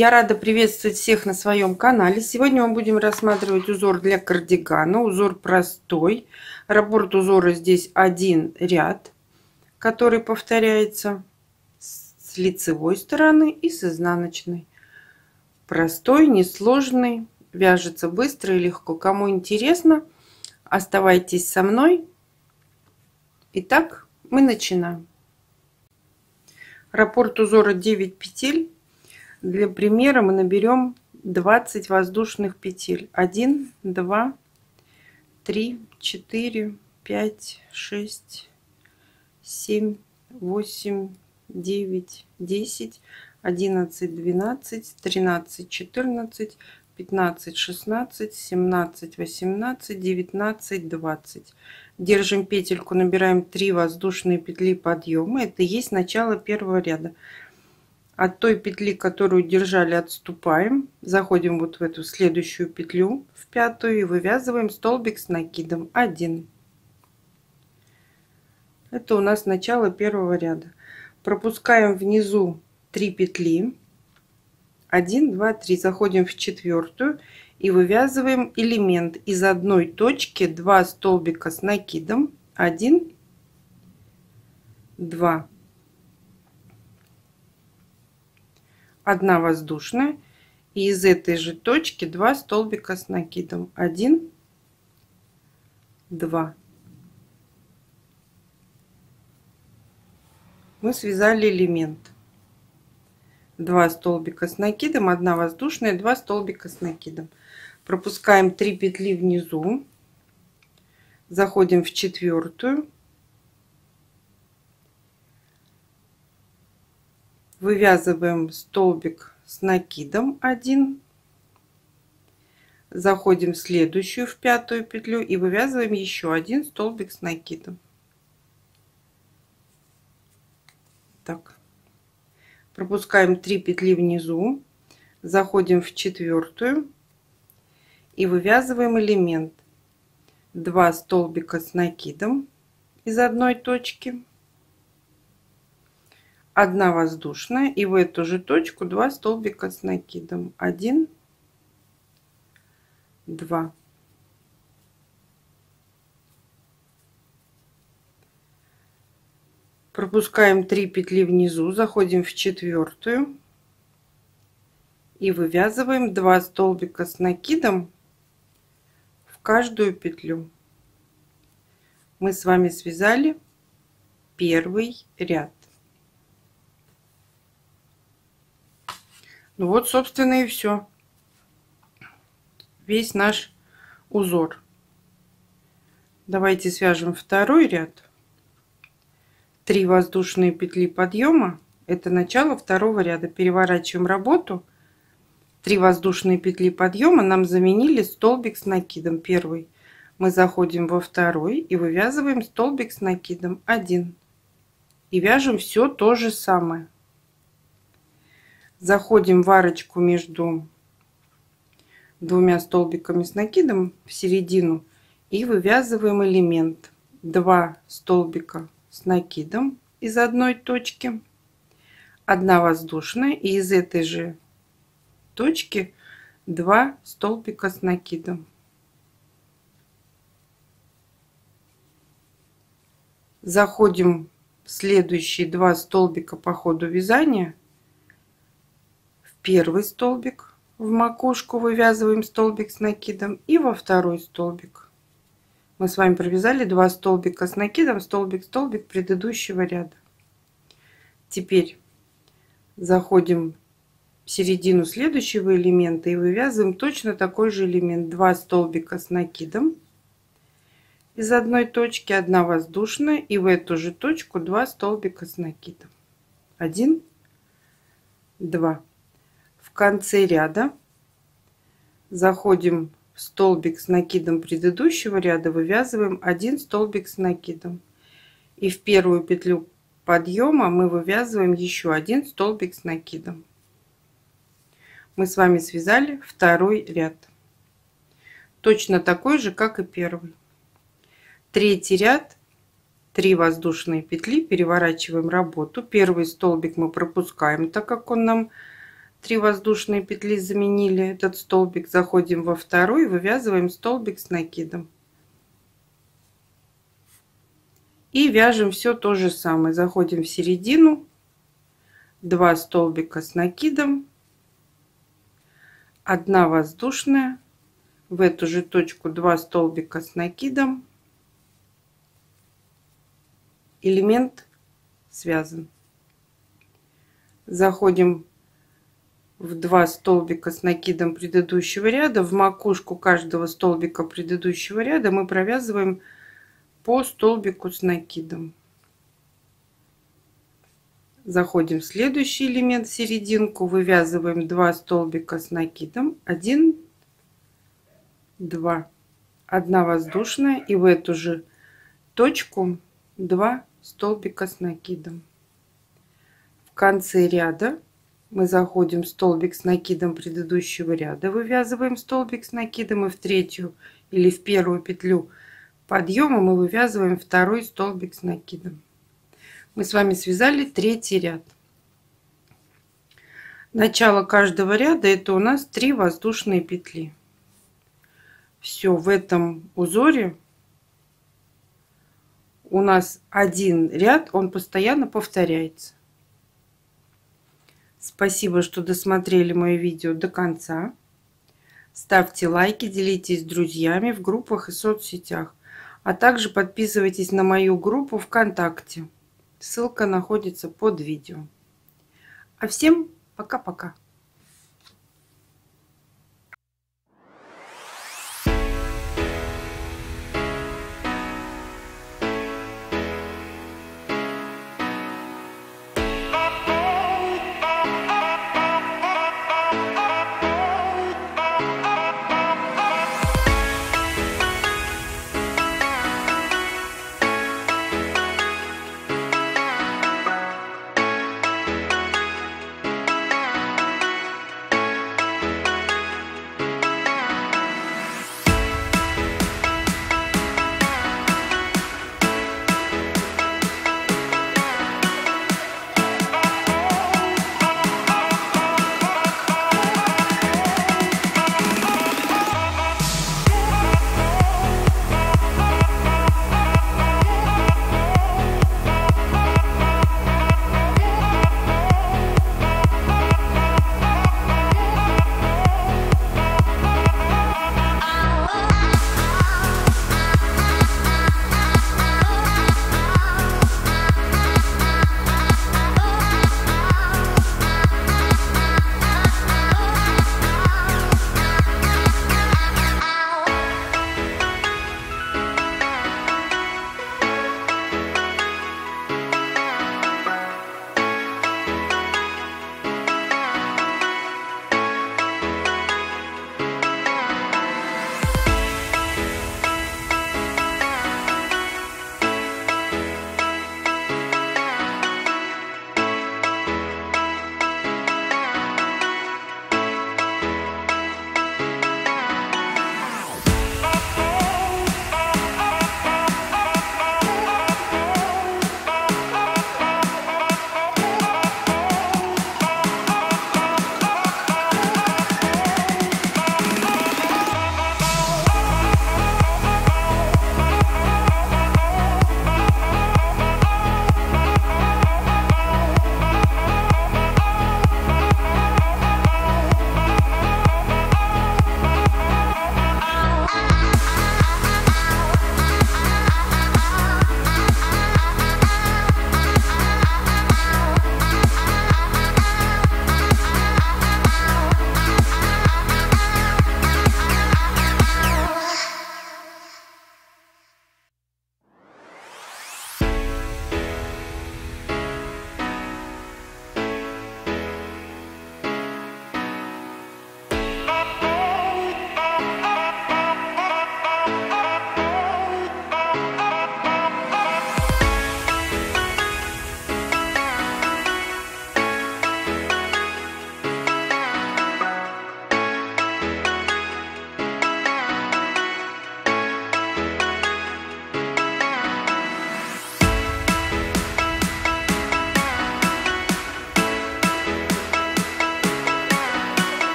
Я рада приветствовать всех на своем канале. Сегодня мы будем рассматривать узор для кардигана. Узор простой. Раппорт узора здесь один ряд, который повторяется с лицевой стороны и с изнаночной. Простой, несложный, вяжется быстро и легко. Кому интересно, оставайтесь со мной. Итак, мы начинаем. Раппорт узора 9 петель. Для примера мы наберем 20 воздушных петель. 1, 2, 3, 4, 5, 6, 7, 8, 9, 10, 11, 12, 13, 14, 15, 16, 17, 18, 19, 20. Держим петельку, набираем 3 воздушные петли подъема. Это и есть начало первого ряда. От той петли, которую держали, отступаем, заходим вот в эту следующую петлю, в пятую, и вывязываем столбик с накидом 1. Это у нас начало первого ряда. Пропускаем внизу 3 петли, 1, 2, 3, заходим в четвертую и вывязываем элемент из одной точки, 2 столбика с накидом, 1, 2. 1 воздушная, и из этой же точки 2 столбика с накидом, 1, 2. Мы связали элемент. 2 столбика с накидом, 1 воздушная, 2 столбика с накидом. Пропускаем 3 петли внизу, заходим в четвертую, вывязываем столбик с накидом 1, заходим в следующую, в пятую петлю, и вывязываем еще 1 столбик с накидом. Так, пропускаем 3 петли внизу, заходим в четвертую и вывязываем элемент 2 столбика с накидом из одной точки, 1 воздушная, и в эту же точку 2 столбика с накидом, 1, 2. Пропускаем 3 петли внизу, заходим в четвертую и вывязываем 2 столбика с накидом в каждую петлю. Мы с вами связали первый ряд. Ну вот, собственно, и все. Весь наш узор. Давайте свяжем второй ряд. 3 воздушные петли подъема. Это начало второго ряда. Переворачиваем работу. 3 воздушные петли подъема нам заменили столбик с накидом. Первый. Мы заходим во второй и вывязываем столбик с накидом 1. И вяжем все то же самое. Заходим в арочку между 2 столбиками с накидом в середину и вывязываем элемент 2 столбика с накидом из одной точки, 1 воздушная, и из этой же точки 2 столбика с накидом. Заходим в следующие 2 столбика по ходу вязания. Первый столбик, в макушку вывязываем столбик с накидом, и во второй столбик. Мы с вами провязали 2 столбика с накидом, столбик, столбик предыдущего ряда. Теперь заходим в середину следующего элемента и вывязываем точно такой же элемент. 2 столбика с накидом из одной точки, 1 воздушная, и в эту же точку 2 столбика с накидом. 1, 2. В конце ряда заходим в столбик с накидом предыдущего ряда, вывязываем 1 столбик с накидом, и в первую петлю подъема мы вывязываем еще 1 столбик с накидом. Мы с вами связали второй ряд, точно такой же, как и первый. Третий ряд, 3 воздушные петли, переворачиваем работу. Первый столбик мы пропускаем, так как он нам 3 воздушные петли заменили этот столбик, заходим во второй, вывязываем столбик с накидом. И вяжем все то же самое. Заходим в середину, 2 столбика с накидом, 1 воздушная, в эту же точку 2 столбика с накидом, элемент связан. Заходим в 2 столбика с накидом предыдущего ряда, в макушку каждого столбика предыдущего ряда мы провязываем по столбику с накидом. Заходим в следующий элемент, в серединку, вывязываем 2 столбика с накидом, 1, 2, 1 воздушная, и в эту же точку 2 столбика с накидом. В конце ряда мы заходим в столбик с накидом предыдущего ряда, вывязываем столбик с накидом, и в третью или в первую петлю подъема мы вывязываем 2 столбик с накидом. Мы с вами связали 3-й ряд. Начало каждого ряда это у нас 3 воздушные петли. Все, в этом узоре у нас один ряд, он постоянно повторяется. Спасибо, что досмотрели мое видео до конца. Ставьте лайки, делитесь с друзьями в группах и соцсетях. А также подписывайтесь на мою группу ВКонтакте. Ссылка находится под видео. А всем пока-пока.